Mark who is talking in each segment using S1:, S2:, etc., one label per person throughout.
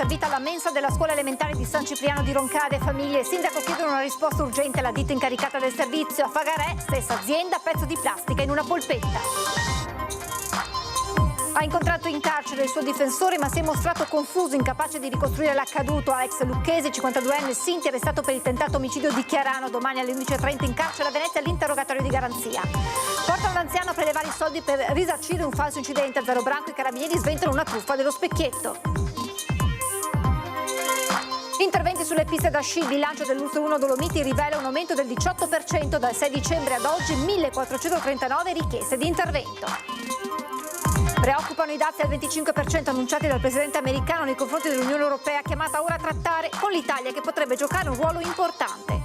S1: servita alla mensa della scuola elementare di San Cipriano di Roncade. Famiglie e sindaco chiedono una risposta urgente alla ditta incaricata del servizio. A Fagarè, stessa azienda, pezzo di plastica in una polpetta. Ha incontrato in carcere il suo difensore, ma si è mostrato confuso, incapace di ricostruire l'accaduto. A ex Lucchesi, 52enne, Sinti, arrestato per il tentato omicidio di Chiarano. Domani alle 11:30 in carcere a Venezia l'interrogatorio di garanzia. Portano l'anziano a prelevare i soldi per risarcire un falso incidente. A Zero Branco i carabinieri sventano una truffa dello specchietto. Interventi sulle piste da sci. Il bilancio dell'Ultra 1 Dolomiti rivela un aumento del 18% dal 6 dicembre ad oggi, 1439 richieste di intervento. Preoccupano i dazi al 25% annunciati dal presidente americano nei confronti dell'Unione Europea, chiamata ora a trattare con l'Italia, che potrebbe giocare un ruolo importante.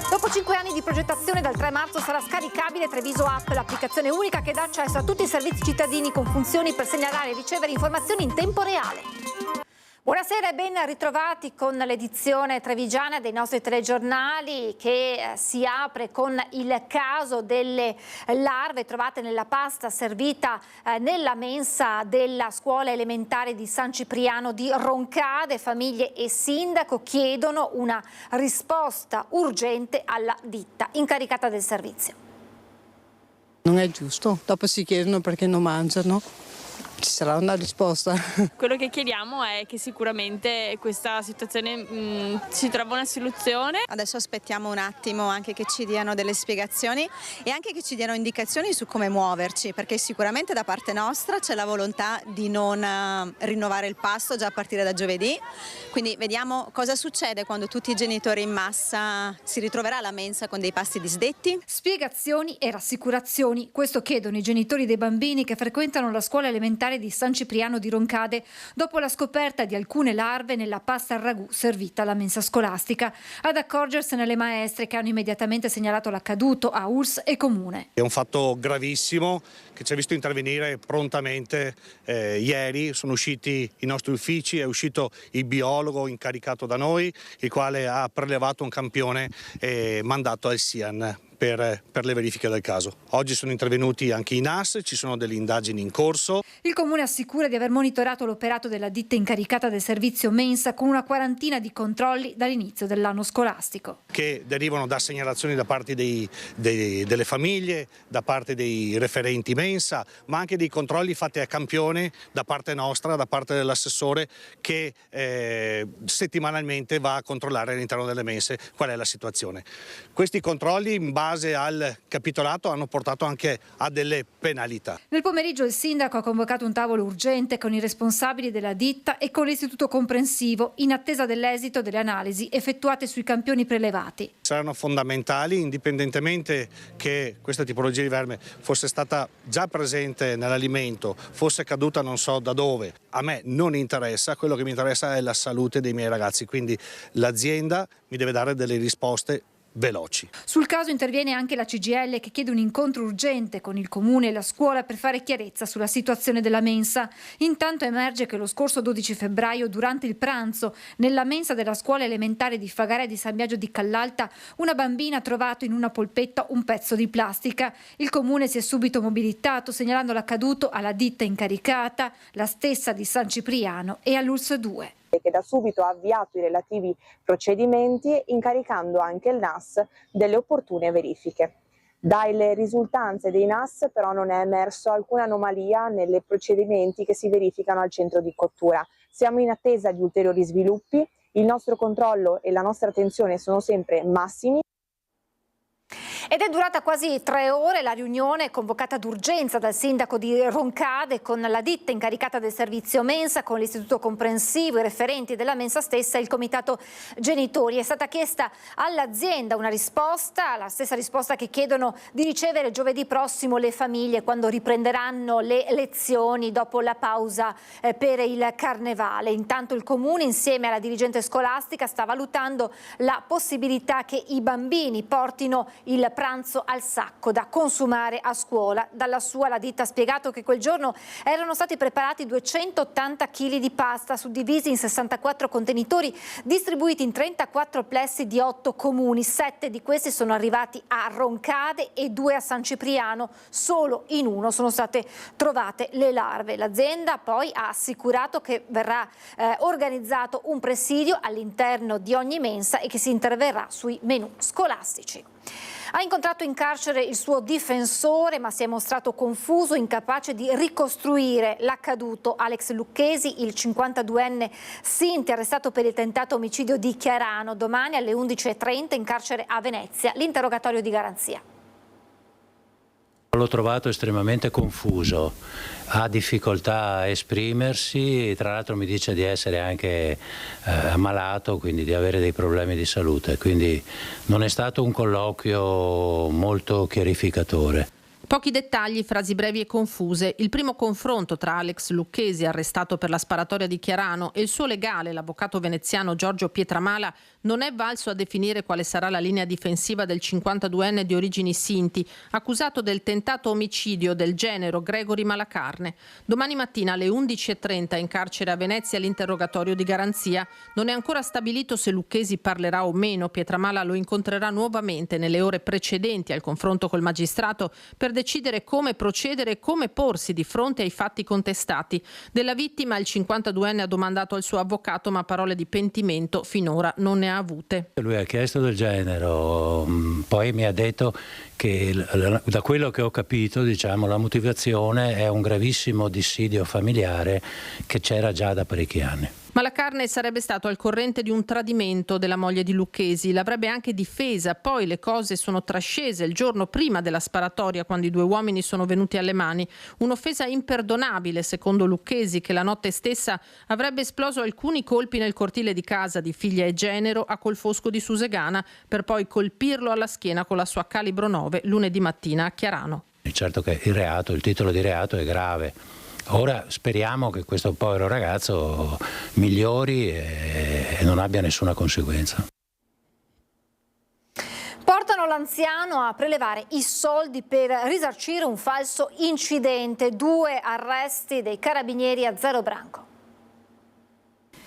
S1: Dopo 5 anni di progettazione, dal 3 marzo sarà scaricabile Treviso App, l'applicazione unica che dà accesso a tutti i servizi cittadini con funzioni per segnalare e ricevere informazioni in tempo reale. Buonasera e ben ritrovati con l'edizione trevigiana dei nostri telegiornali, che si apre con il caso delle larve trovate nella pasta servita nella mensa della scuola elementare di San Cipriano di Roncade. Famiglie e sindaco chiedono una risposta urgente alla ditta incaricata del servizio.
S2: Non è giusto, dopo si chiedono perché non mangiano. Ci sarà una risposta.
S3: Quello che chiediamo è che sicuramente questa situazione si trova una soluzione.
S4: Adesso aspettiamo un attimo anche che ci diano delle spiegazioni e anche che ci diano indicazioni su come muoverci, perché sicuramente da parte nostra c'è la volontà di non rinnovare il pasto già a partire da giovedì, quindi vediamo cosa succede quando tutti i genitori in massa si ritroverà la mensa con dei pasti disdetti.
S1: Spiegazioni e rassicurazioni, questo chiedono i genitori dei bambini che frequentano la scuola elementare di San Cipriano di Roncade dopo la scoperta di alcune larve nella pasta al ragù servita alla mensa scolastica. Ad accorgersene le maestre, che hanno immediatamente segnalato l'accaduto a ULSS e Comune.
S5: È un fatto gravissimo che ci ha visto intervenire prontamente ieri. Sono usciti i nostri uffici, è uscito il biologo incaricato da noi, il quale ha prelevato un campione e mandato al SIAN per le verifiche del caso. Oggi sono intervenuti anche i NAS, ci sono delle indagini in corso.
S1: Il Comune assicura di aver monitorato l'operato della ditta incaricata del servizio mensa con una quarantina di controlli dall'inizio dell'anno scolastico.
S5: Che derivano da segnalazioni da parte delle famiglie, da parte dei referenti mensa, ma anche dei controlli fatti a campione da parte nostra, da parte dell'assessore, che settimanalmente va a controllare all'interno delle mense qual è la situazione. Questi controlli in base al capitolato hanno portato anche a delle penalità.
S1: Nel pomeriggio il sindaco ha convocato un tavolo urgente con i responsabili della ditta e con l'istituto comprensivo in attesa dell'esito delle analisi effettuate sui campioni prelevati.
S5: Saranno fondamentali, indipendentemente che questa tipologia di verme fosse stata già presente nell'alimento, fosse caduta non so da dove. A me non interessa, quello che mi interessa è la salute dei miei ragazzi, quindi l'azienda mi deve dare delle risposte veloci.
S1: Sul caso interviene anche la CGIL, che chiede un incontro urgente con il Comune e la scuola per fare chiarezza sulla situazione della mensa. Intanto emerge che lo scorso 12 febbraio, durante il pranzo, nella mensa della scuola elementare di Fagarè di San Biagio di Callalta, una bambina ha trovato in una polpetta un pezzo di plastica. Il Comune si è subito mobilitato, segnalando l'accaduto alla ditta incaricata, la stessa di San Cipriano, e all'ULSS 2.
S6: Che da subito ha avviato i relativi procedimenti, incaricando anche il NAS delle opportune verifiche. Dalle risultanze dei NAS però non è emerso alcuna anomalia nei procedimenti che si verificano al centro di cottura. Siamo in attesa di ulteriori sviluppi, il nostro controllo e la nostra attenzione sono sempre massimi.
S1: Ed è durata quasi 3 ore la riunione convocata d'urgenza dal sindaco di Roncade con la ditta incaricata del servizio mensa, con l'istituto comprensivo, i referenti della mensa stessa e il comitato genitori. È stata chiesta all'azienda una risposta, la stessa risposta che chiedono di ricevere giovedì prossimo le famiglie quando riprenderanno le lezioni dopo la pausa per il carnevale. Intanto il Comune, insieme alla dirigente scolastica, sta valutando la possibilità che i bambini portino il pranzo al sacco da consumare a scuola. Dalla sua la ditta ha spiegato che quel giorno erano stati preparati 280 kg di pasta suddivisi in 64 contenitori distribuiti in 34 plessi di 8 comuni. 7 di questi sono arrivati a Roncade e 2 a San Cipriano. Solo in uno sono state trovate le larve. L'azienda poi ha assicurato che verrà organizzato un presidio all'interno di ogni mensa e che si interverrà sui menù scolastici. Ha incontrato in carcere il suo difensore, ma si è mostrato confuso, incapace di ricostruire l'accaduto. Alex Lucchesi, il 52enne Sinti, arrestato per il tentato omicidio di Chiarano. Domani alle 11:30 in carcere a Venezia, l'interrogatorio di garanzia.
S7: L'ho trovato estremamente confuso, ha difficoltà a esprimersi, tra l'altro mi dice di essere anche ammalato, quindi di avere dei problemi di salute, quindi non è stato un colloquio molto chiarificatore.
S8: Pochi dettagli, frasi brevi e confuse. Il primo confronto tra Alex Lucchesi, arrestato per la sparatoria di Chiarano, e il suo legale, l'avvocato veneziano Giorgio Pietramala, non è valso a definire quale sarà la linea difensiva del 52enne di origini Sinti, accusato del tentato omicidio del genero Gregory Malacarne. Domani mattina alle 11:30 in carcere a Venezia l'interrogatorio di garanzia. Non è ancora stabilito se Lucchesi parlerà o meno. Pietramala lo incontrerà nuovamente nelle ore precedenti al confronto col magistrato per decidere come procedere e come porsi di fronte ai fatti contestati. Della vittima il 52enne ha domandato al suo avvocato, ma parole di pentimento finora non ne ha avute.
S7: Lui ha chiesto del genero, poi mi ha detto che da quello che ho capito, diciamo, la motivazione è un gravissimo dissidio familiare che c'era già da parecchi anni.
S8: Malacarne sarebbe stato al corrente di un tradimento della moglie di Lucchesi, l'avrebbe anche difesa, poi le cose sono trascese il giorno prima della sparatoria, quando i 2 uomini sono venuti alle mani. Un'offesa imperdonabile, secondo Lucchesi, che la notte stessa avrebbe esploso alcuni colpi nel cortile di casa di figlia e genero a Colfosco di Susegana, per poi colpirlo alla schiena con la sua calibro 9 lunedì mattina a Chiarano.
S7: Certo che il titolo di reato è grave. Ora speriamo che questo povero ragazzo migliori e non abbia nessuna conseguenza.
S1: Portano l'anziano a prelevare i soldi per risarcire un falso incidente. 2 arresti dei carabinieri a Zero Branco.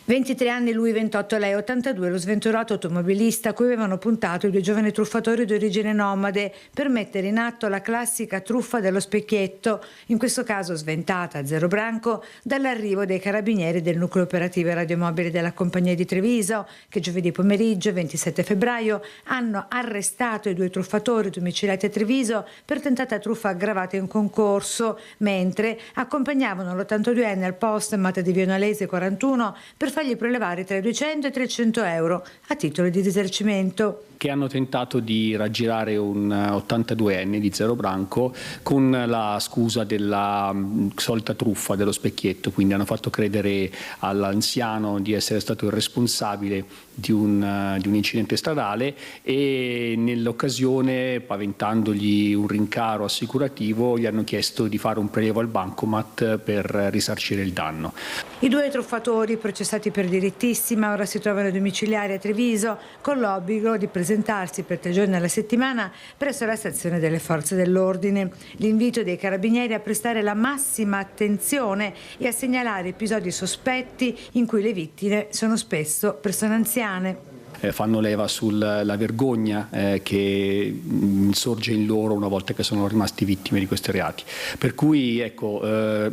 S9: 23 anni lui, 28 lei, 82 lo sventurato automobilista a cui avevano puntato i 2 giovani truffatori di origine nomade per mettere in atto la classica truffa dello specchietto, in questo caso sventata a Zero Branco dall'arrivo dei carabinieri del nucleo operativo radiomobile della compagnia di Treviso, che giovedì pomeriggio 27 febbraio hanno arrestato i 2 truffatori domiciliati a Treviso per tentata truffa aggravata in concorso, mentre accompagnavano l'82enne al posto in Matta di Vionalese 41 per fargli prelevare tra i 200 e 300 euro a titolo di risarcimento.
S10: Che hanno tentato di raggirare un 82enne di Zero Branco con la scusa della solita truffa dello specchietto, quindi hanno fatto credere all'anziano di essere stato il responsabile di un incidente stradale e nell'occasione, paventandogli un rincaro assicurativo, gli hanno chiesto di fare un prelievo al bancomat per risarcire il danno.
S9: I 2 truffatori, processati per direttissima, ora si trovano domiciliari a Treviso con l'obbligo di presentarsi per 3 giorni alla settimana presso la stazione delle forze dell'ordine. L'invito dei carabinieri a prestare la massima attenzione e a segnalare episodi sospetti in cui le vittime sono spesso persone anziane.
S10: Fanno leva sulla vergogna che sorge in loro una volta che sono rimasti vittime di questi reati. Per cui ecco, il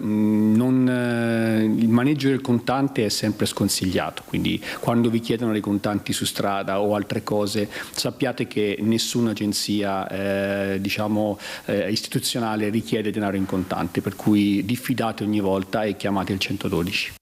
S10: maneggio del contante è sempre sconsigliato, quindi quando vi chiedono dei contanti su strada o altre cose sappiate che nessuna agenzia istituzionale richiede denaro in contante, per cui diffidate ogni volta e chiamate il 112.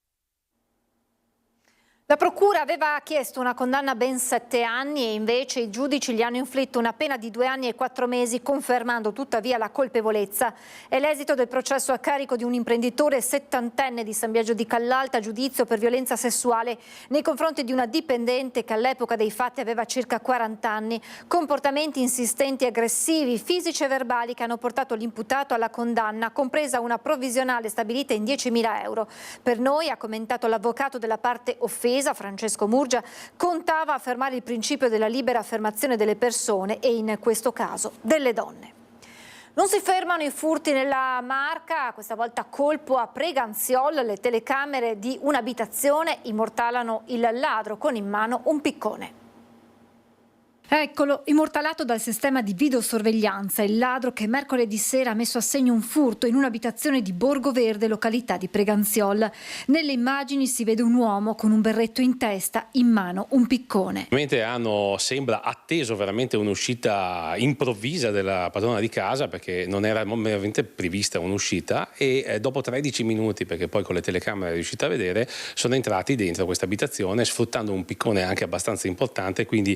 S1: La procura aveva chiesto una condanna a ben 7 anni e invece i giudici gli hanno inflitto una pena di 2 anni e 4 mesi, confermando tuttavia la colpevolezza. È l'esito del processo a carico di un imprenditore 70enne di San Biagio di Callalta, giudizio per violenza sessuale nei confronti di una dipendente che all'epoca dei fatti aveva circa 40 anni. Comportamenti insistenti e aggressivi, fisici e verbali, che hanno portato l'imputato alla condanna, compresa una provvisionale stabilita in 10.000 euro. Per noi, ha commentato l'avvocato della parte offesa, difesa, Francesco Murgia, contava affermare il principio della libera affermazione delle persone e in questo caso delle donne. Non si fermano i furti nella Marca, questa volta colpo a Preganziol, le telecamere di un'abitazione immortalano il ladro con in mano un piccone. Eccolo, immortalato dal sistema di videosorveglianza, il ladro che mercoledì sera ha messo a segno un furto in un'abitazione di Borgo Verde, località di Preganziol. Nelle immagini si vede un uomo con un berretto in testa, in mano un piccone.
S11: Sembra atteso veramente un'uscita improvvisa della padrona di casa, perché non era veramente prevista un'uscita, e dopo 13 minuti, perché poi con le telecamere è riuscita a vedere, sono entrati dentro questa abitazione sfruttando un piccone anche abbastanza importante, quindi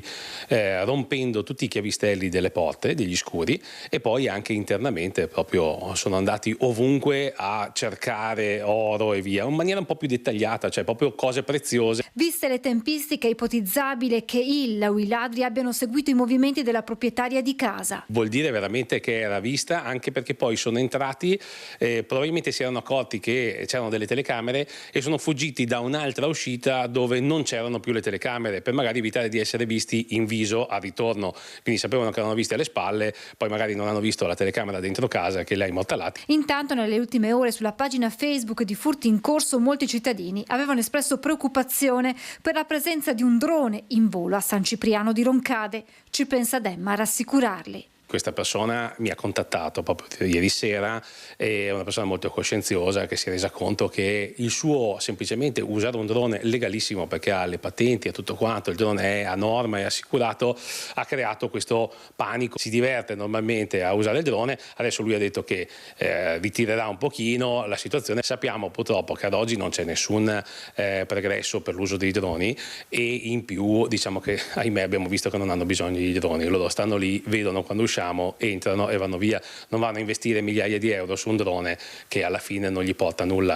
S11: rompendo tutti i chiavistelli delle porte, degli scuri, e poi anche internamente proprio sono andati ovunque a cercare oro e via, in maniera un po' più dettagliata, cioè proprio cose preziose.
S1: Viste le tempistiche, è ipotizzabile che il o i ladri abbiano seguito i movimenti della proprietaria di casa.
S11: Vuol dire veramente che era vista, anche perché poi sono entrati, probabilmente si erano accorti che c'erano delle telecamere e sono fuggiti da un'altra uscita dove non c'erano più le telecamere, per magari evitare di essere visti in viso al ritorno, quindi sapevano che erano visti alle spalle, poi magari non hanno visto la telecamera dentro casa che li ha immortalati.
S1: Intanto nelle ultime ore sulla pagina Facebook di Furti in Corso molti cittadini avevano espresso preoccupazione per la presenza di un drone in volo a San Cipriano di Roncade. Ci pensa Demma a rassicurarli.
S11: Questa persona mi ha contattato proprio ieri sera, è una persona molto coscienziosa che si è resa conto che il suo semplicemente usare un drone legalissimo, perché ha le patenti e tutto quanto, il drone è a norma e assicurato, ha creato questo panico. Si diverte normalmente a usare il drone, adesso lui ha detto che ritirerà un pochino la situazione. Sappiamo purtroppo che ad oggi non c'è nessun pregresso per l'uso dei droni, e in più diciamo che ahimè abbiamo visto che non hanno bisogno di droni, loro stanno lì, vedono quando usciamo, entrano e vanno via, non vanno a investire migliaia di euro su un drone che alla fine non gli porta nulla.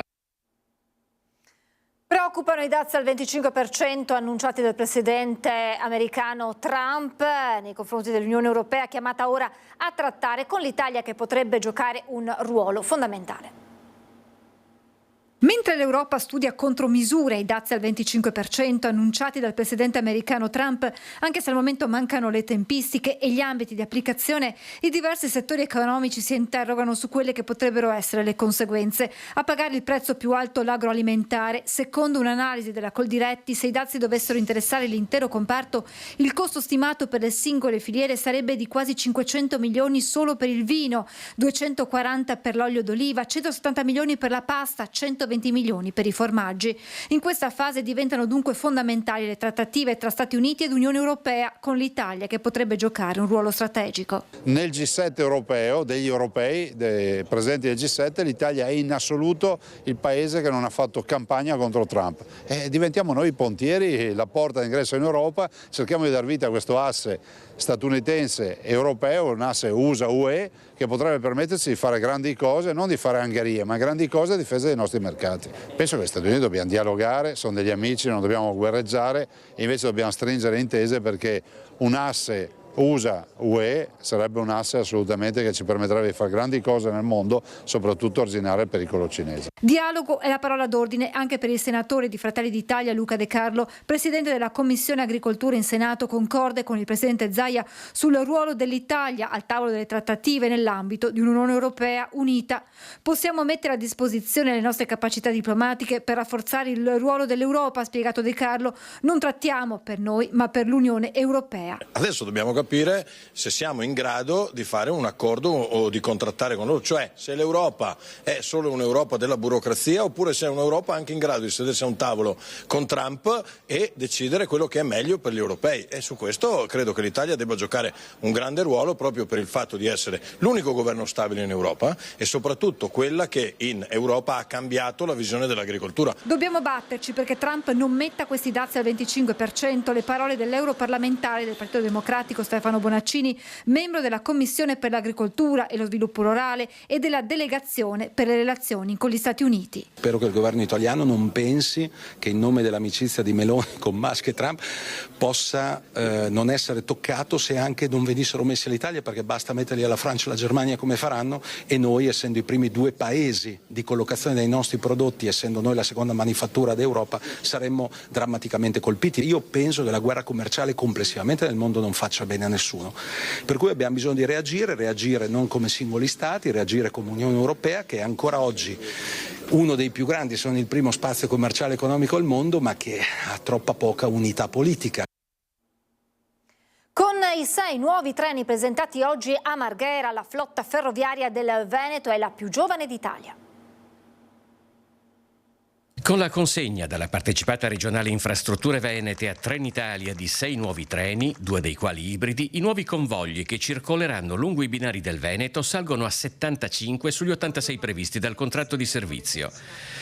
S1: Preoccupano i dazi al 25% annunciati dal presidente americano Trump nei confronti dell'Unione Europea, chiamata ora a trattare con l'Italia, che potrebbe giocare un ruolo fondamentale. Mentre l'Europa studia contromisure ai dazi al 25% annunciati dal presidente americano Trump, anche se al momento mancano le tempistiche e gli ambiti di applicazione, i diversi settori economici si interrogano su quelle che potrebbero essere le conseguenze. A pagare il prezzo più alto l'agroalimentare. Secondo un'analisi della Coldiretti, se i dazi dovessero interessare l'intero comparto, il costo stimato per le singole filiere sarebbe di quasi 500 milioni solo per il vino, 240 per l'olio d'oliva, 170 milioni per la pasta, 120 milioni per i formaggi. In questa fase diventano dunque fondamentali le trattative tra Stati Uniti ed Unione Europea, con l'Italia che potrebbe giocare un ruolo strategico.
S12: Nel G7 europeo, degli europei presenti nel G7, l'Italia è in assoluto il paese che non ha fatto campagna contro Trump. Diventiamo noi i pontieri, la porta d'ingresso in Europa, cerchiamo di dar vita a questo asse statunitense europeo, un asse USA-UE, che potrebbe permetterci di fare grandi cose, non di fare angherie, ma grandi cose a difesa dei nostri mercati. Penso che gli Stati Uniti dobbiamo dialogare, sono degli amici, non dobbiamo guerreggiare, e invece dobbiamo stringere intese, perché un asse USA-UE sarebbe un asse assolutamente che ci permetterebbe di fare grandi cose nel mondo, soprattutto arginare il pericolo cinese.
S1: Dialogo è la parola d'ordine anche per il senatore di Fratelli d'Italia Luca De Carlo, presidente della Commissione Agricoltura in Senato, concorde con il presidente Zaia sul ruolo dell'Italia al tavolo delle trattative nell'ambito di un'Unione Europea unita. Possiamo mettere a disposizione le nostre capacità diplomatiche per rafforzare il ruolo dell'Europa, ha spiegato De Carlo. Non trattiamo per noi, ma per l'Unione Europea.
S13: Adesso dobbiamo capire se siamo in grado di fare un accordo o di contrattare con loro, cioè se l'Europa è solo un'Europa della burocrazia, oppure se è un'Europa anche in grado di sedersi a un tavolo con Trump e decidere quello che è meglio per gli europei. E su questo credo che l'Italia debba giocare un grande ruolo, proprio per il fatto di essere l'unico governo stabile in Europa e soprattutto quella che in Europa ha cambiato la visione dell'agricoltura.
S1: Dobbiamo batterci perché Trump non metta questi dazi al 25%, le parole dell'europarlamentare del Partito Democratico Stefano Bonaccini, membro della Commissione per l'Agricoltura e lo Sviluppo Rurale e della Delegazione per le relazioni con gli Stati Uniti.
S14: Spero che il governo italiano non pensi che in nome dell'amicizia di Meloni con Musk e Trump possa non essere toccato se anche non venissero messi all'Italia, perché basta metterli alla Francia e alla Germania come faranno, e noi, essendo i primi 2 paesi di collocazione dei nostri prodotti, essendo noi la seconda manifattura d'Europa, saremmo drammaticamente colpiti. Io penso che la guerra commerciale complessivamente nel mondo non faccia bene a nessuno, per cui abbiamo bisogno di reagire non come singoli stati, reagire come Unione Europea, che è ancora oggi uno dei più grandi, sono il primo spazio commerciale economico al mondo, ma che ha troppa poca unità politica.
S1: Con i 6 nuovi treni presentati oggi a Marghera, la flotta ferroviaria del Veneto è la più giovane d'Italia.
S15: Con la consegna dalla partecipata regionale Infrastrutture Venete a Trenitalia di 6 nuovi treni, 2 dei quali ibridi, i nuovi convogli che circoleranno lungo i binari del Veneto salgono a 75 sugli 86 previsti dal contratto di servizio.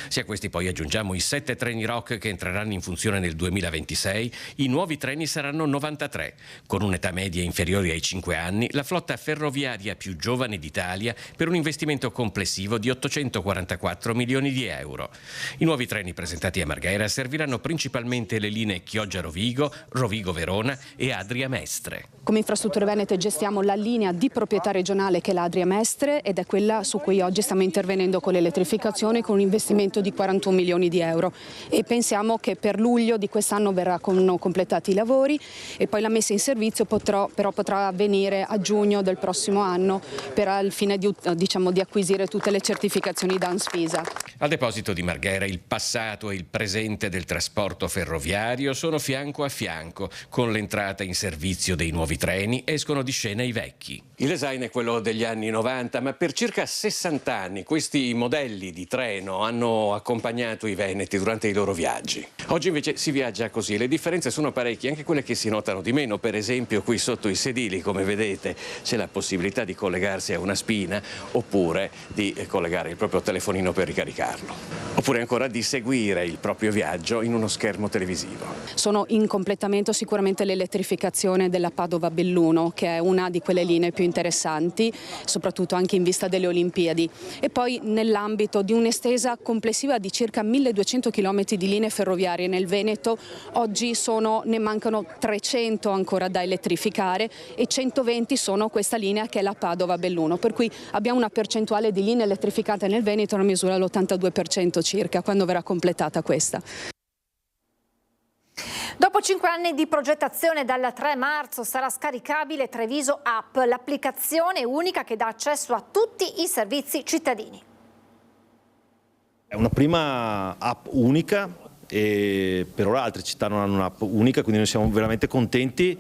S15: Se a questi poi aggiungiamo i 7 treni ROC che entreranno in funzione nel 2026, i nuovi treni saranno 93. Con un'età media inferiore ai 5 anni, la flotta ferroviaria più giovane d'Italia per un investimento complessivo di 844 milioni di euro. I nuovi treni presentati a Marghera serviranno principalmente le linee Chioggia-Rovigo, Rovigo-Verona e Adria-Mestre.
S16: Come Infrastrutture Venete gestiamo la linea di proprietà regionale che è l'Adria-Mestre, ed è quella su cui oggi stiamo intervenendo con l'elettrificazione con un investimento di 41 milioni di euro, e pensiamo che per luglio di quest'anno verranno completati i lavori e poi la messa in servizio però potrà avvenire a giugno del prossimo anno al fine di acquisire tutte le certificazioni da Anspisa.
S15: Al deposito di Marghera il passato e il presente del trasporto ferroviario sono fianco a fianco. Con l'entrata in servizio dei nuovi treni escono di scena i vecchi. Il design è quello degli anni 90, ma per circa 60 anni questi modelli di treno hanno accompagnato i veneti durante i loro viaggi. Oggi invece si viaggia così, le differenze sono parecchie, anche quelle che si notano di meno. Per esempio qui sotto i sedili, come vedete, c'è la possibilità di collegarsi a una spina oppure di collegare il proprio telefonino per ricaricarlo, oppure ancora di seguire il proprio viaggio in uno schermo televisivo.
S16: Sono in completamento sicuramente l'elettrificazione della Padova-Belluno, che è una di quelle linee più interessanti, soprattutto anche in vista delle Olimpiadi, e poi nell'ambito di un'estesa complessiva di circa 1200 km di linee ferroviarie nel Veneto. Oggi ne mancano 300 ancora da elettrificare e 120 sono questa linea che è la Padova-Belluno, per cui abbiamo una percentuale di linee elettrificate nel Veneto nella misura dell'82% circa, quando verrà completata questa.
S1: Dopo 5 anni di progettazione, dal 3 marzo sarà scaricabile Treviso App, l'applicazione unica che dà accesso a tutti i servizi cittadini.
S17: È una prima app unica e per ora altre città non hanno un'app unica, quindi noi siamo veramente contenti.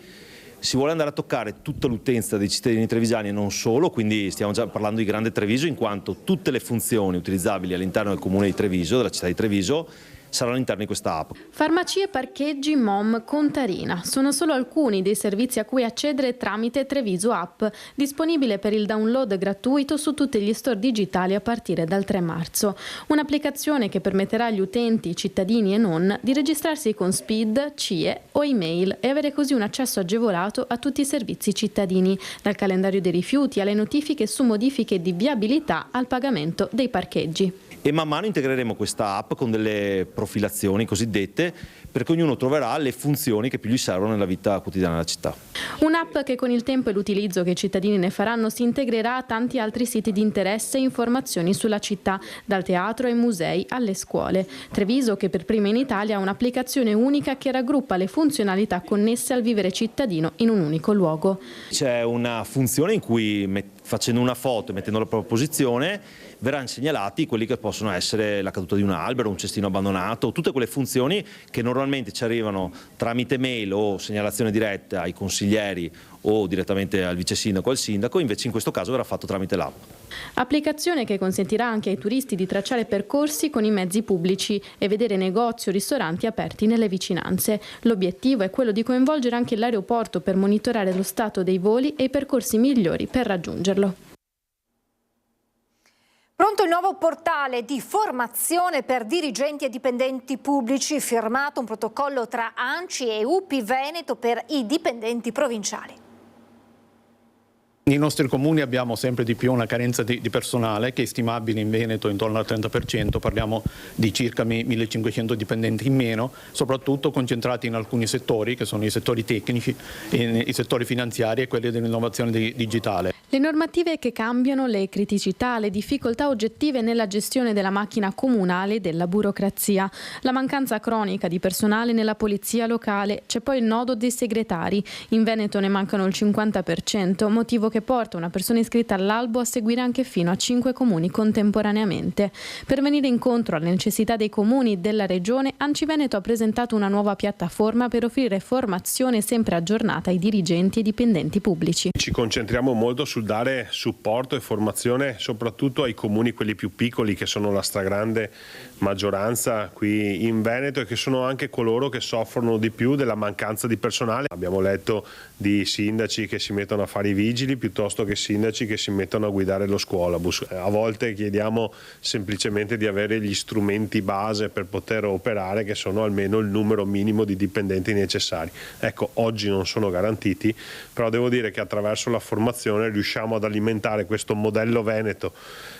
S17: Si vuole andare a toccare tutta l'utenza dei cittadini trevisani e non solo, quindi stiamo già parlando di Grande Treviso, in quanto tutte le funzioni utilizzabili all'interno del comune di Treviso, della città di Treviso, saranno all'interno di questa app.
S18: Farmacie e parcheggi MOM Contarina sono solo alcuni dei servizi a cui accedere tramite Treviso App, disponibile per il download gratuito su tutti gli store digitali a partire dal 3 marzo. Un'applicazione che permetterà agli utenti, cittadini e non, di registrarsi con SPID, CIE o email e avere così un accesso agevolato a tutti i servizi cittadini, dal calendario dei rifiuti alle notifiche su modifiche di viabilità al pagamento dei parcheggi.
S17: E man mano integreremo questa app con delle profilazioni cosiddette, perché ognuno troverà le funzioni che più gli servono nella vita quotidiana della città.
S18: Un'app che con il tempo e l'utilizzo che i cittadini ne faranno si integrerà a tanti altri siti di interesse e informazioni sulla città, dal teatro ai musei alle scuole. Treviso, che per prima in Italia ha un'applicazione unica che raggruppa le funzionalità connesse al vivere cittadino in un unico luogo.
S17: C'è una funzione in cui facendo una foto e mettendo la propria posizione verranno segnalati quelli che possono essere la caduta di un albero, un cestino abbandonato, tutte quelle funzioni che normalmente ci arrivano tramite mail o segnalazione diretta ai consiglieri o direttamente al vice sindaco o al sindaco, invece in questo caso verrà fatto tramite l'app.
S18: Applicazione che consentirà anche ai turisti di tracciare percorsi con i mezzi pubblici e vedere negozi o ristoranti aperti nelle vicinanze. L'obiettivo è quello di coinvolgere anche l'aeroporto per monitorare lo stato dei voli e i percorsi migliori per raggiungerlo.
S1: Pronto il nuovo portale di formazione per dirigenti e dipendenti pubblici, firmato un protocollo tra ANCI e UPI Veneto per i dipendenti provinciali.
S19: Nei nostri comuni abbiamo sempre di più una carenza di personale che è stimabile in Veneto intorno al 30%, parliamo di circa 1500 dipendenti in meno, soprattutto concentrati in alcuni settori che sono i settori tecnici, i settori finanziari e quelli dell'innovazione digitale.
S18: Le normative che cambiano, le criticità, le difficoltà oggettive nella gestione della macchina comunale e della burocrazia, la mancanza cronica di personale nella polizia locale, c'è poi il nodo dei segretari. In Veneto ne mancano il 50%, motivo che porta una persona iscritta all'albo a seguire anche fino a 5 comuni contemporaneamente. Per venire incontro alle necessità dei comuni e della regione, ANCI Veneto ha presentato una nuova piattaforma per offrire formazione sempre aggiornata ai dirigenti e dipendenti pubblici.
S20: Ci concentriamo molto sul dare supporto e formazione soprattutto ai comuni quelli più piccoli, che sono la stragrande maggioranza qui in Veneto e che sono anche coloro che soffrono di più della mancanza di personale. Abbiamo letto di sindaci che si mettono a fare i vigili piuttosto che sindaci che si mettono a guidare lo scuolabus. A volte chiediamo semplicemente di avere gli strumenti base per poter operare, che sono almeno il numero minimo di dipendenti necessari. Ecco, oggi non sono garantiti, però devo dire che attraverso la formazione riusciamo ad alimentare questo modello veneto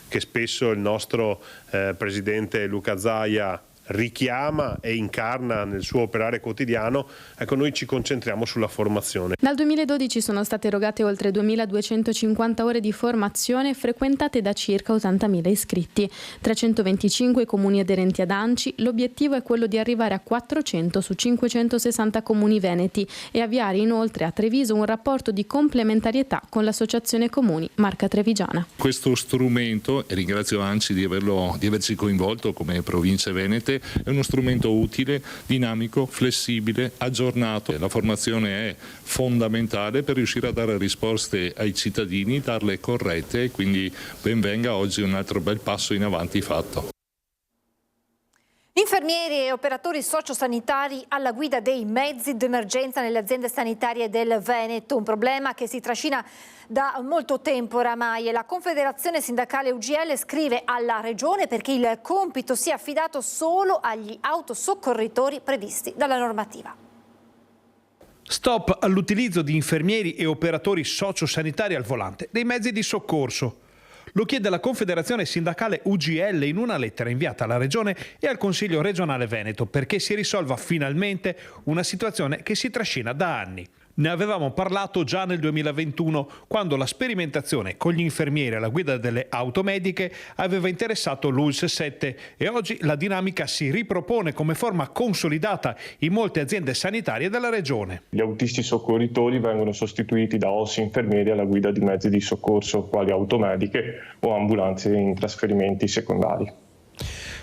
S20: che spesso il nostro presidente Luca Zaia richiama e incarna nel suo operare quotidiano. Ecco, noi ci concentriamo sulla formazione.
S18: Dal 2012 sono state erogate oltre 2.250 ore di formazione frequentate da circa 80.000 iscritti. 325 comuni aderenti ad ANCI, l'obiettivo è quello di arrivare a 400 su 560 comuni veneti e avviare inoltre a Treviso un rapporto di complementarietà con l'Associazione Comuni Marca Trevigiana.
S21: Questo strumento, e ringrazio ANCI di averci coinvolto come province venete, è uno strumento utile, dinamico, flessibile, aggiornato. La formazione è fondamentale per riuscire a dare risposte ai cittadini, darle corrette, quindi ben venga oggi un altro bel passo in avanti fatto.
S1: Infermieri e operatori sociosanitari alla guida dei mezzi d'emergenza nelle aziende sanitarie del Veneto, un problema che si trascina da molto tempo oramai e la Confederazione Sindacale UGL scrive alla Regione perché il compito sia affidato solo agli autosoccorritori previsti dalla normativa.
S22: Stop all'utilizzo di infermieri e operatori sociosanitari al volante dei mezzi di soccorso. Lo chiede la Confederazione Sindacale UGL in una lettera inviata alla Regione e al Consiglio regionale Veneto perché si risolva finalmente una situazione che si trascina da anni. Ne avevamo parlato già nel 2021, quando la sperimentazione con gli infermieri alla guida delle auto mediche aveva interessato l'ULSS 7 e oggi la dinamica si ripropone come forma consolidata in molte aziende sanitarie della Regione.
S23: Gli autisti soccorritori vengono sostituiti da OSS infermieri alla guida di mezzi di soccorso, quali automediche o ambulanze in trasferimenti secondari.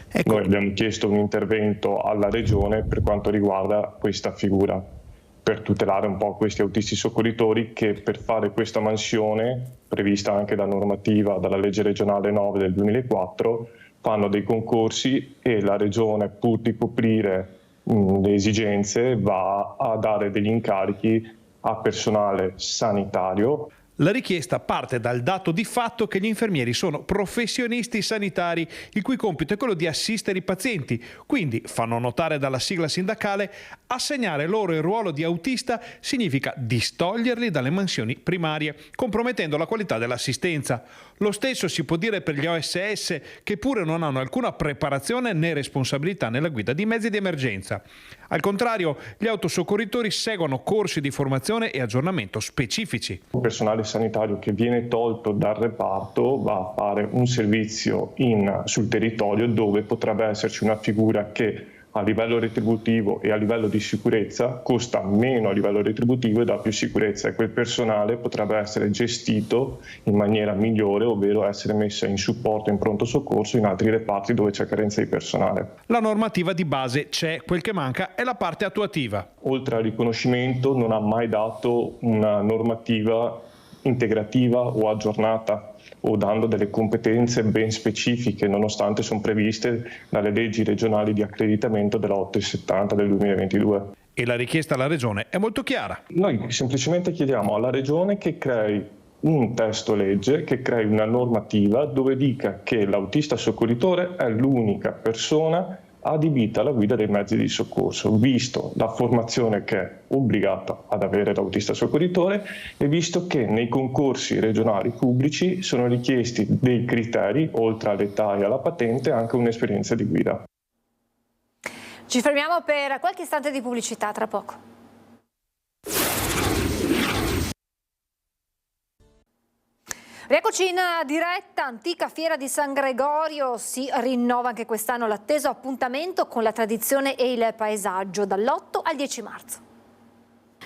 S23: Ecco. Noi abbiamo chiesto un intervento alla Regione per quanto riguarda questa figura, per tutelare un po' questi autisti soccorritori che per fare questa mansione, prevista anche da normativa dalla legge regionale 9 del 2004, fanno dei concorsi e la Regione, pur di coprire le esigenze, va a dare degli incarichi a personale sanitario.
S22: La richiesta parte dal dato di fatto che gli infermieri sono professionisti sanitari, il cui compito è quello di assistere i pazienti, quindi, fanno notare dalla sigla sindacale, assegnare loro il ruolo di autista significa distoglierli dalle mansioni primarie, compromettendo la qualità dell'assistenza. Lo stesso si può dire per gli OSS, che pure non hanno alcuna preparazione né responsabilità nella guida di mezzi di emergenza. Al contrario, gli autosoccorritori seguono corsi di formazione e aggiornamento specifici.
S23: Il personale sanitario che viene tolto dal reparto va a fare un servizio sul territorio dove potrebbe esserci una figura che a livello retributivo e a livello di sicurezza costa meno a livello retributivo e dà più sicurezza, e quel personale potrebbe essere gestito in maniera migliore, ovvero essere messa in supporto in pronto soccorso in altri reparti dove c'è carenza di personale.
S22: La normativa di base c'è, quel che manca è la parte attuativa.
S23: Oltre al riconoscimento non ha mai dato una normativa integrativa o aggiornata o dando delle competenze ben specifiche, nonostante sono previste dalle leggi regionali di accreditamento della 870 del 2022.
S22: E la richiesta alla Regione è molto chiara.
S23: Noi semplicemente chiediamo alla Regione che crei un testo legge, che crei una normativa dove dica che l'autista soccorritore è l'unica persona adibita alla guida dei mezzi di soccorso, visto la formazione che è obbligata ad avere l'autista soccorritore e visto che nei concorsi regionali pubblici sono richiesti dei criteri, oltre all'età e alla patente, anche un'esperienza di guida.
S1: Ci fermiamo per qualche istante di pubblicità, tra poco. Rieccoci in diretta, antica fiera di San Gregorio, si rinnova anche quest'anno l'atteso appuntamento con la tradizione e il paesaggio dall'8 al 10 marzo.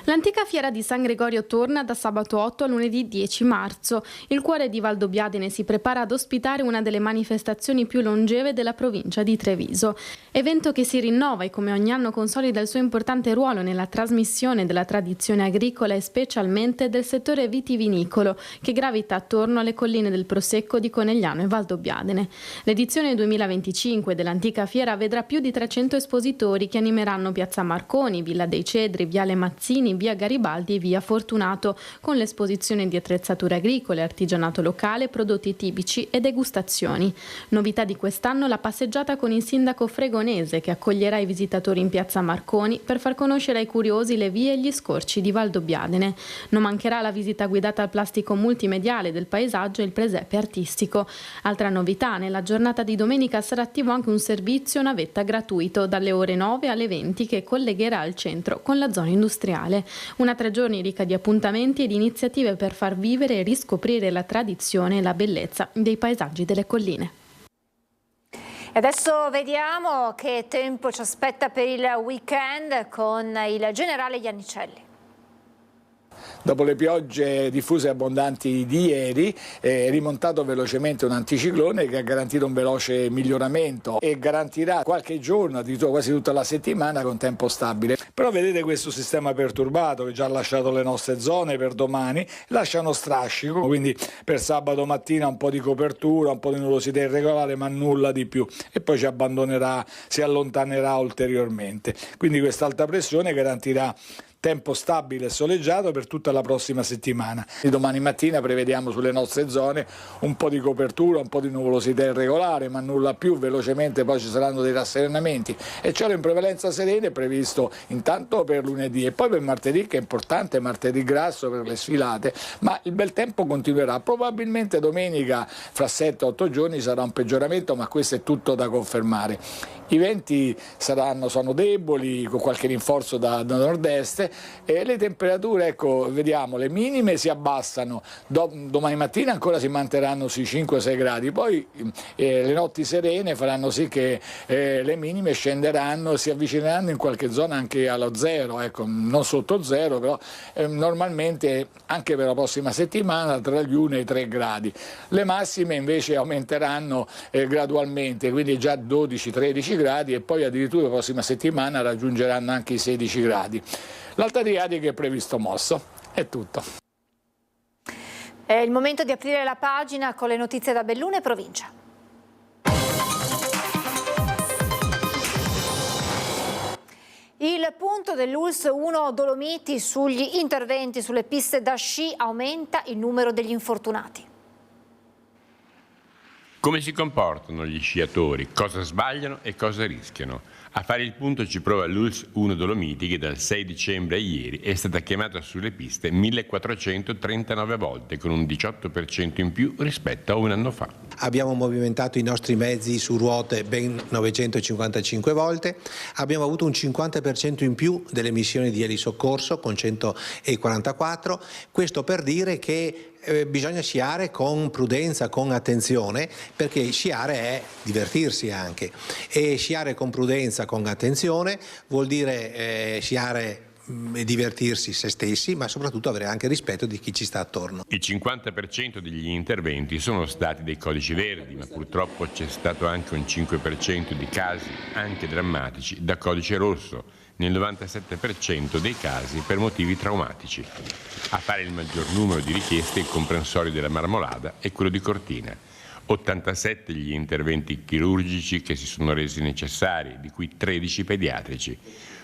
S18: L'antica fiera di San Gregorio torna da sabato 8 a lunedì 10 marzo. Il cuore di Valdobbiadene si prepara ad ospitare una delle manifestazioni più longeve della provincia di Treviso. Evento che si rinnova e come ogni anno consolida il suo importante ruolo nella trasmissione della tradizione agricola e specialmente del settore vitivinicolo che gravita attorno alle colline del Prosecco di Conegliano e Valdobbiadene. L'edizione 2025 dell'antica fiera vedrà più di 300 espositori che animeranno Piazza Marconi, Villa dei Cedri, Viale Mazzini, via Garibaldi e via Fortunato, con l'esposizione di attrezzature agricole, artigianato locale, prodotti tipici e degustazioni. Novità di quest'anno la passeggiata con il sindaco fregonese che accoglierà i visitatori in piazza Marconi per far conoscere ai curiosi le vie e gli scorci di Valdobbiadene. Non mancherà la visita guidata al plastico multimediale del paesaggio e il presepe artistico. Altra novità, nella giornata di domenica sarà attivo anche un servizio navetta gratuito dalle ore 9 alle 20 che collegherà il centro con la zona industriale. Una 3 giorni ricca di appuntamenti e di iniziative per far vivere e riscoprire la tradizione e la bellezza dei paesaggi delle colline.
S1: E adesso vediamo che tempo ci aspetta per il weekend con il generale Iannicelli.
S2: Dopo le piogge diffuse e abbondanti di ieri è rimontato velocemente un anticiclone che ha garantito un veloce miglioramento e garantirà qualche giorno, addirittura quasi tutta la settimana, con tempo stabile. Però vedete questo sistema perturbato che già ha lasciato le nostre zone per domani, lascia uno strascico, quindi per sabato mattina un po' di copertura, un po' di nuvolosità irregolare ma nulla di più e poi ci abbandonerà, si allontanerà ulteriormente. Quindi questa alta pressione garantirà tempo stabile e soleggiato per tutta la prossima settimana. E domani mattina prevediamo sulle nostre zone un po' di copertura, un po' di nuvolosità irregolare, ma nulla più. Velocemente poi ci saranno dei rasserenamenti e cielo in prevalenza sereno è previsto intanto per lunedì e poi per martedì, che è importante, martedì grasso per le sfilate, ma il bel tempo continuerà. Probabilmente domenica fra 7-8 giorni sarà un peggioramento, ma questo è tutto da confermare. I venti sono deboli, con qualche rinforzo da nord-est e le temperature, ecco, vediamo, le minime si abbassano, domani mattina ancora si manterranno sui 5-6 gradi, poi le notti serene faranno sì che le minime scenderanno e si avvicineranno in qualche zona anche allo zero, ecco, non sotto zero, però normalmente anche per la prossima settimana tra gli 1 e i 3 gradi. Le massime invece aumenteranno gradualmente, quindi già 12-13 gradi e poi addirittura la prossima settimana raggiungeranno anche i 16 gradi. L'Alta Adriatica è previsto mosso. È tutto.
S1: È il momento di aprire la pagina con le notizie da Belluno e provincia. Il punto dell'ULSS 1 Dolomiti sugli interventi sulle piste da sci aumenta il numero degli infortunati.
S3: Come si comportano gli sciatori, cosa sbagliano e cosa rischiano? A fare il punto ci prova l'ULSS 1 Dolomiti che dal 6 dicembre a ieri è stata chiamata sulle piste 1439 volte, con un 18% in più rispetto a un anno fa.
S4: Abbiamo movimentato i nostri mezzi su ruote ben 955 volte, abbiamo avuto un 50% in più delle missioni di elisoccorso con 144, questo per dire che bisogna sciare con prudenza, con attenzione, perché sciare è divertirsi anche e sciare con prudenza, con attenzione vuol dire sciare e divertirsi se stessi, ma soprattutto avere anche rispetto di chi ci sta attorno.
S3: Il 50% degli interventi sono stati dei codici verdi, ma purtroppo c'è stato anche un 5% di casi, anche drammatici, da codice rosso, nel 97% dei casi per motivi traumatici. A fare il maggior numero di richieste il comprensorio della Marmolada e quello di Cortina. 87 gli interventi chirurgici che si sono resi necessari, di cui 13 pediatrici.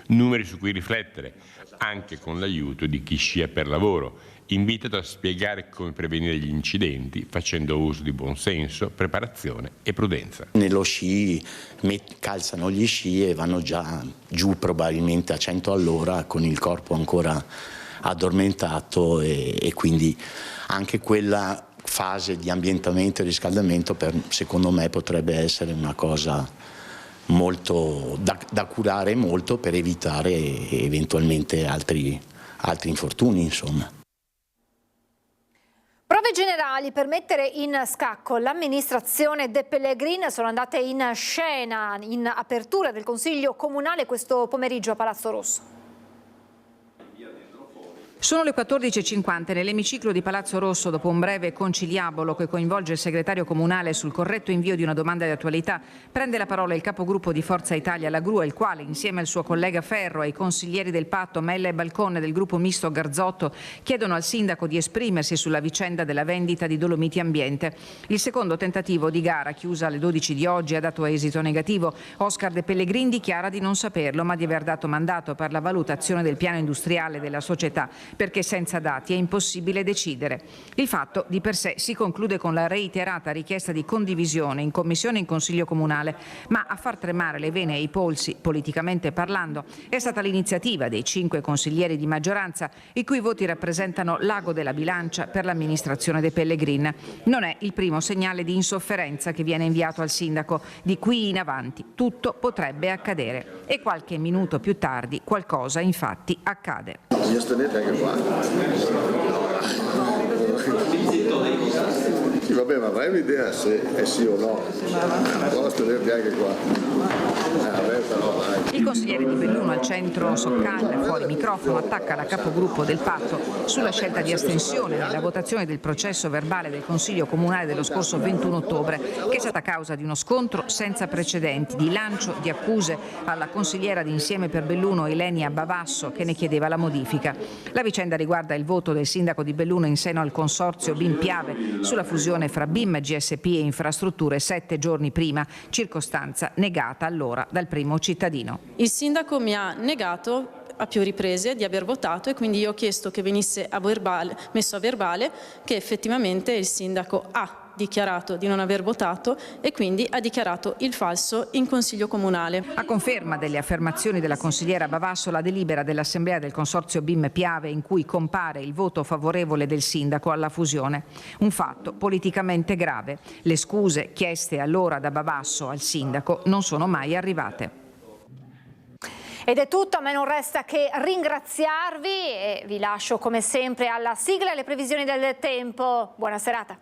S3: Numeri su cui riflettere, anche con l'aiuto di chi scia per lavoro, invitato a spiegare come prevenire gli incidenti facendo uso di buonsenso, preparazione e prudenza.
S5: Nello sci calzano gli sci e vanno già giù probabilmente a 100 all'ora con il corpo ancora addormentato e quindi anche quella fase di ambientamento e riscaldamento secondo me potrebbe essere una cosa molto da curare molto per evitare eventualmente altri infortuni, insomma.
S1: Prove generali per mettere in scacco l'amministrazione De Pellegrin sono andate in scena in apertura del Consiglio Comunale questo pomeriggio a Palazzo Rosso.
S6: Sono le 14.50 nell'emiciclo di Palazzo Rosso, dopo un breve conciliabolo che coinvolge il segretario comunale sul corretto invio di una domanda di attualità, prende la parola il capogruppo di Forza Italia La Grua, il quale, insieme al suo collega Ferro e ai consiglieri del Patto Mella e Balcon del gruppo misto Garzotto, chiedono al sindaco di esprimersi sulla vicenda della vendita di Dolomiti Ambiente. Il secondo tentativo di gara, chiusa alle 12 di oggi, ha dato esito negativo. Oscar De Pellegrin dichiara di non saperlo, ma di aver dato mandato per la valutazione del piano industriale della società, perché senza dati è impossibile decidere. Il fatto di per sé si conclude con la reiterata richiesta di condivisione in commissione e in Consiglio Comunale, ma a far tremare le vene e i polsi, politicamente parlando, è stata l'iniziativa dei 5 consiglieri di maggioranza, i cui voti rappresentano l'ago della bilancia per l'amministrazione De Pellegrin. Non è il primo segnale di insofferenza che viene inviato al sindaco. Di qui in avanti tutto potrebbe accadere. E qualche minuto più tardi qualcosa infatti accade.
S8: Mi astenete anche qua. Sì, vabbè, ma avrai un'idea se è sì o no? Può astenerti anche qua.
S6: Il consigliere di Belluno al centro Soccal, fuori microfono, attacca la capogruppo del Patto sulla scelta di astensione nella votazione del processo verbale del Consiglio Comunale dello scorso 21 ottobre, che è stata causa di uno scontro senza precedenti, di lancio di accuse alla consigliera di Insieme per Belluno Elenia Bavasso, che ne chiedeva la modifica. La vicenda riguarda il voto del sindaco di Belluno in seno al consorzio BIM Piave sulla fusione fra BIM, GSP e infrastrutture 7 giorni prima, circostanza negata allora dal primo cittadino.
S24: Il sindaco mi ha negato a più riprese di aver votato e quindi io ho chiesto che venisse messo a verbale che effettivamente il sindaco ha dichiarato di non aver votato e quindi ha dichiarato il falso in Consiglio Comunale.
S6: A conferma delle affermazioni della consigliera Bavasso, la delibera dell'Assemblea del Consorzio BIM Piave in cui compare il voto favorevole del sindaco alla fusione. Un fatto politicamente grave. Le scuse chieste allora da Bavasso al sindaco non sono mai arrivate.
S1: Ed è tutto, a me non resta che ringraziarvi e vi lascio come sempre alla sigla e alle previsioni del tempo. Buona serata.